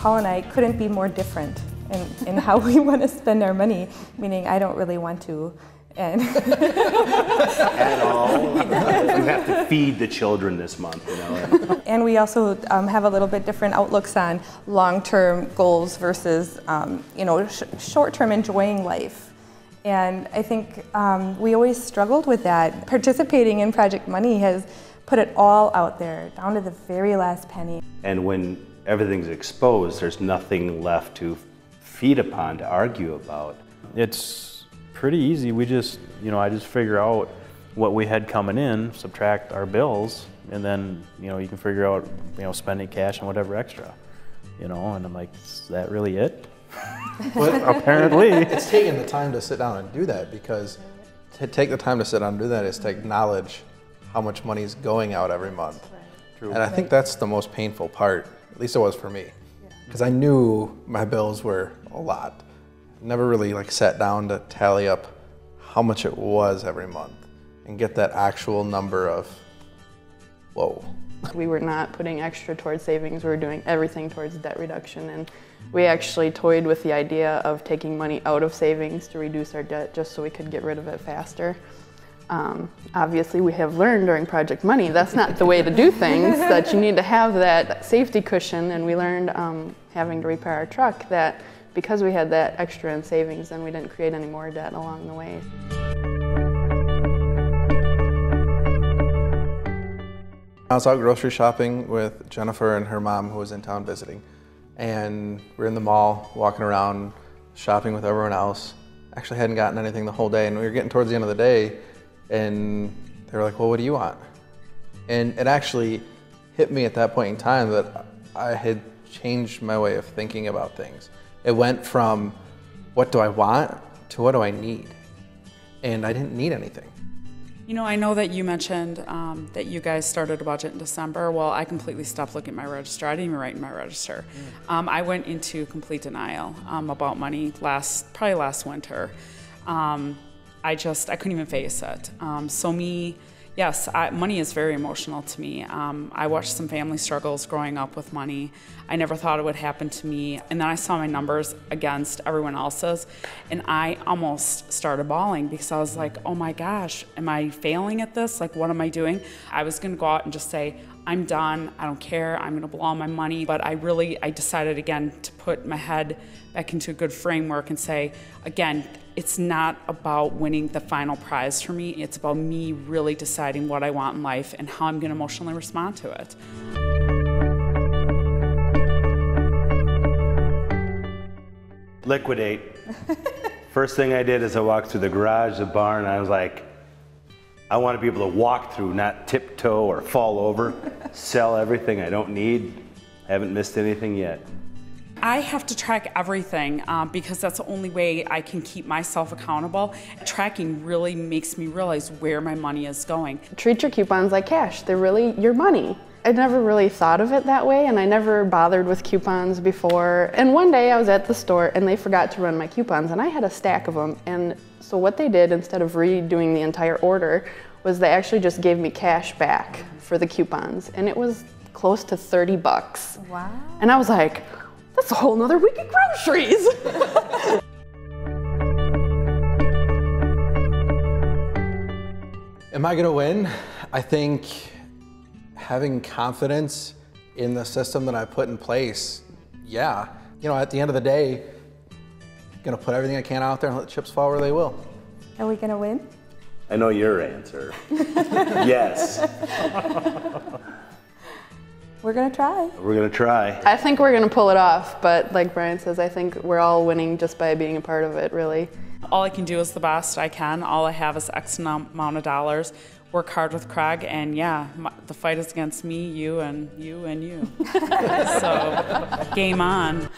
Paul and I couldn't be more different in how we want to spend our money, meaning I don't really want to. And at all. You have to feed the children this month, you know. And we also have a little bit different outlooks on long-term goals versus, you know, short-term enjoying life. And I think we always struggled with that. Participating in Project Money has put it all out there, down to the very last penny. And when everything's exposed, there's nothing left to feed upon, to argue about. It's pretty easy. We just, you know, I just figure out what we had coming in, subtract our bills, and then, you know, you can figure out, you know, spending cash and whatever extra, you know, and I'm like, is that really it? But apparently. It's taking the time to sit down and do that, because to take the time to sit down and do that is to acknowledge how much money is going out every month. True. And I think that's the most painful part, at least it was for me, because I knew my bills were a lot. Never really like sat down to tally up how much it was every month and get that actual number of, whoa. We were not putting extra towards savings, we were doing everything towards debt reduction, and we actually toyed with the idea of taking money out of savings to reduce our debt just so we could get rid of it faster. Obviously we have learned during Project Money that's not the way to do things, that you need to have that safety cushion, and we learned having to repair our truck that because we had that extra in savings, then we didn't create any more debt along the way. I was out grocery shopping with Jennifer and her mom, who was in town visiting, and we're in the mall walking around shopping with everyone else. Actually hadn't gotten anything the whole day, and we were getting towards the end of the day, and they were like, well, what do you want? And it actually hit me at that point in time that I had changed my way of thinking about things. It went from what do I want to what do I need? And I didn't need anything. You know, I know that you mentioned that you guys started a budget in December. Well, I completely stopped looking at my register. I didn't even write in my register. I went into complete denial about money probably last winter. I couldn't even face it. Yes, money is very emotional to me. I watched some family struggles growing up with money. I never thought it would happen to me. And then I saw my numbers against everyone else's, and I almost started bawling because I was like, oh my gosh, am I failing at this? Like, what am I doing? I was gonna go out and just say, I'm done, I don't care, I'm gonna blow all my money. But I decided again to put my head back into a good framework and say, again, it's not about winning the final prize for me, it's about me really deciding what I want in life and how I'm gonna emotionally respond to it. Liquidate. First thing I did is I walked through the garage, the barn, and I was like, I want to be able to walk through, not tiptoe or fall over, sell everything I don't need. Haven't missed anything yet. I have to track everything because that's the only way I can keep myself accountable. Tracking really makes me realize where my money is going. Treat your coupons like cash. They're really your money. I never really thought of it that way, and I never bothered with coupons before. And one day I was at the store and they forgot to run my coupons, and I had a stack of them. And so what they did, instead of redoing the entire order, was they actually just gave me cash back for the coupons. And it was close to 30 bucks. Wow. And I was like, that's a whole nother week of groceries. Am I gonna win? I think having confidence in the system that I put in place, yeah. You know, at the end of the day, I'm gonna put everything I can out there and let the chips fall where they will. are we gonna win? I know your answer. Yes. We're gonna try. We're gonna try. I think we're gonna pull it off, but like Brian says, I think we're all winning just by being a part of it, really. All I can do is the best I can. All I have is X amount of dollars. Work hard with Craig, and yeah, the fight is against me, you, and you, and you. So, game on.